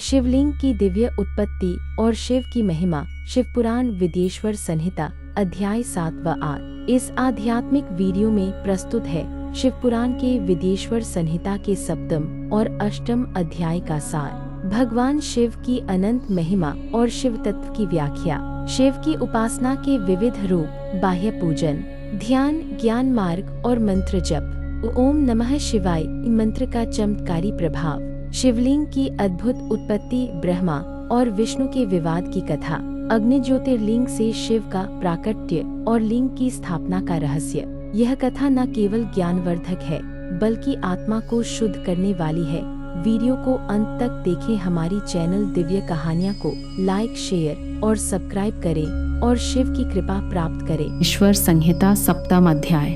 शिवलिंग की दिव्य उत्पत्ति और शिव की महिमा। शिवपुराण विदेश्वर संहिता अध्याय 7 व 8 इस आध्यात्मिक वीडियो में प्रस्तुत है शिवपुराण के विदेश्वर संहिता के सप्तम और अष्टम अध्याय का सार। भगवान शिव की अनंत महिमा और शिव तत्व की व्याख्या। शिव की उपासना के विविध रूप, बाह्य पूजन, ध्यान, ज्ञान मार्ग और मंत्र जप। ओम नमः शिवाय मंत्र का चमत्कारी प्रभाव। शिवलिंग की अद्भुत उत्पत्ति, ब्रह्मा और विष्णु के विवाद की कथा। अग्नि ज्योतिर्लिंग से शिव का प्राकट्य और लिंग की स्थापना का रहस्य। यह कथा न केवल ज्ञानवर्धक है बल्कि आत्मा को शुद्ध करने वाली है। वीडियो को अंत तक देखें। हमारी चैनल दिव्य कहानियाँ को लाइक, शेयर और सब्सक्राइब करें और शिव की कृपा प्राप्त करें। ईश्वर संहिता सप्तम अध्याय।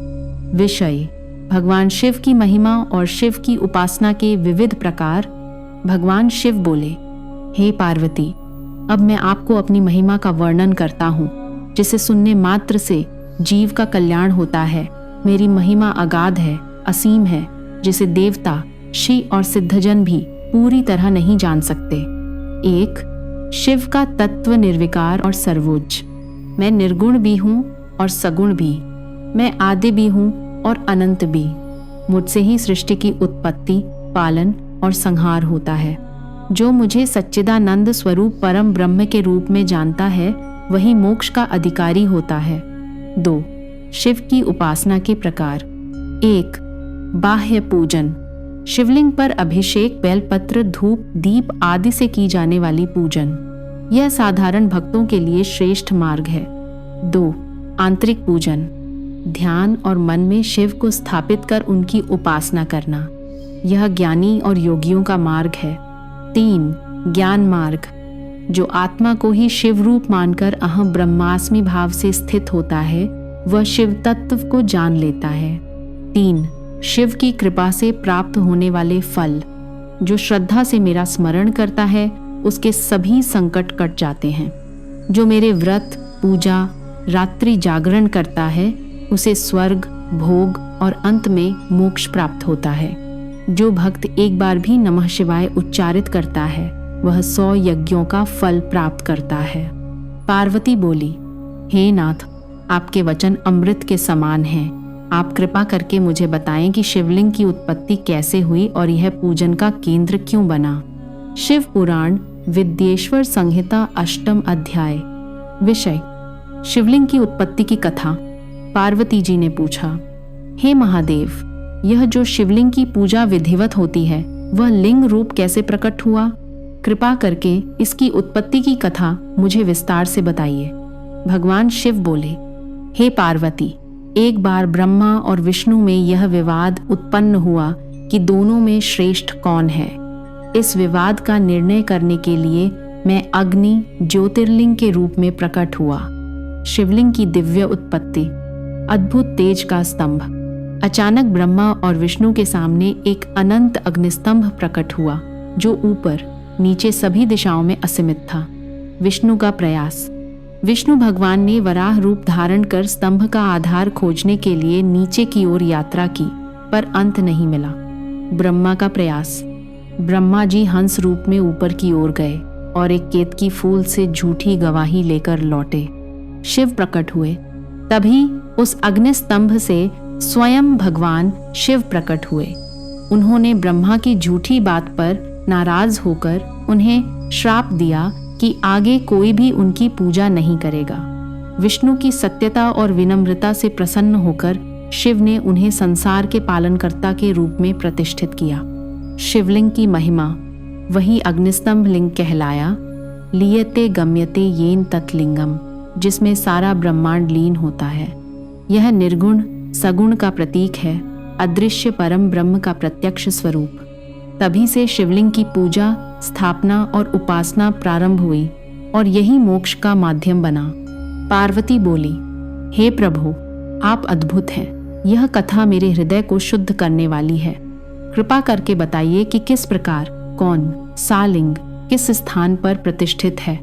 विषय: भगवान शिव की महिमा और शिव की उपासना के विविध प्रकार। भगवान शिव बोले, हे पार्वती, अब मैं आपको अपनी महिमा का वर्णन करता हूँ, जिसे सुनने मात्र से जीव का कल्याण होता है। मेरी महिमा अगाध है, असीम है, जिसे देवता, ऋषि और सिद्धजन भी पूरी तरह नहीं जान सकते। 1. शिव का तत्व निर्विकार और सर्वोच्च। मैं निर्गुण भी हूँ और सगुण भी। मैं आदि भी हूँ और अनंत भी। मुझसे ही सृष्टि की उत्पत्ति, पालन और संहार होता है। जो मुझे सच्चिदानंद स्वरूप परम ब्रह्म के रूप में जानता है, वही मोक्ष का अधिकारी होता है। 2. शिव की उपासना के प्रकार। 1. बाह्य पूजन। शिवलिंग पर अभिषेक, बेलपत्र, धूप, दीप आदि से की जाने वाली पूजन। यह साधारण भक्तों के लिए श्रेष्ठ मार्ग है। 2. आंतरिक पूजन। ध्यान और मन में शिव को स्थापित कर उनकी उपासना करना। यह ज्ञानी और योगियों का मार्ग है। 3. ज्ञान मार्ग। जो आत्मा को ही शिव रूप मानकर अहम ब्रह्मास्मि भाव से स्थित होता है, वह शिव तत्व को जान लेता है। 3. शिव की कृपा से प्राप्त होने वाले फल। जो श्रद्धा से मेरा स्मरण करता है, उसके सभी संकट कट जाते हैं। जो मेरे व्रत, पूजा, रात्रि जागरण करता है, उसे स्वर्ग, भोग और अंत में मोक्ष प्राप्त होता है। जो भक्त एक बार भी नमः शिवाय उच्चारित करता है, वह 100 यज्ञों का फल प्राप्त करता है। पार्वती बोली, हे नाथ, आपके वचन अमृत के समान हैं। आप कृपा करके मुझे बताएं कि शिवलिंग की उत्पत्ति कैसे हुई और यह पूजन का केंद्र क्यों बना। शिव पुराण विदेश्वर संहिता अष्टम अध्याय। विषय: शिवलिंग की उत्पत्ति की कथा। पार्वती जी ने पूछा, हे महादेव, यह जो शिवलिंग की पूजा विधिवत होती है, वह लिंग रूप कैसे प्रकट हुआ? कृपा करके इसकी उत्पत्ति की कथा मुझे विस्तार से बताइए। भगवान शिव बोले, हे पार्वती, एक बार ब्रह्मा और विष्णु में यह विवाद उत्पन्न हुआ कि दोनों में श्रेष्ठ कौन है। इस विवाद का निर्णय करने के लिए मैं अग्नि ज्योतिर्लिंग के रूप में प्रकट हुआ। शिवलिंग की दिव्य उत्पत्ति। अद्भुत तेज का स्तंभ। अचानक ब्रह्मा और विष्णु के सामने एक अनंत अग्निस्तंभ प्रकट हुआ, जो ऊपर नीचे सभी दिशाओं में असीमित था। विष्णु का प्रयास। विष्णु भगवान ने वराह रूप धारण कर स्तंभ का आधार खोजने के लिए नीचे की ओर यात्रा की, पर अंत नहीं मिला। ब्रह्मा का प्रयास। ब्रह्मा जी हंस रूप में ऊपर की ओर गए और एक केतकी फूल से झूठी गवाही लेकर लौटे। शिव प्रकट हुए। तभी उस अग्निस्तंभ से स्वयं भगवान शिव प्रकट हुए। उन्होंने ब्रह्मा की झूठी बात पर नाराज होकर उन्हें श्राप दिया कि आगे कोई भी उनकी पूजा नहीं करेगा। विष्णु की सत्यता और विनम्रता से प्रसन्न होकर शिव ने उन्हें संसार के पालनकर्ता के रूप में प्रतिष्ठित किया। शिवलिंग की महिमा। वही अग्निस्तंभ लिंग कहलाया। लीयते गम्यते येन तत्लिंगम, जिसमें सारा ब्रह्मांड लीन होता है। यह निर्गुण सगुण का प्रतीक है, अदृश्य परम ब्रह्म का प्रत्यक्ष स्वरूप। तभी से शिवलिंग की पूजा, स्थापना और उपासना प्रारंभ हुई और यही मोक्ष का माध्यम बना। पार्वती बोली, हे प्रभु, आप अद्भुत हैं। यह कथा मेरे हृदय को शुद्ध करने वाली है। कृपा करके बताइए कि किस प्रकार, कौन सा लिंग किस स्थान पर प्रतिष्ठित है।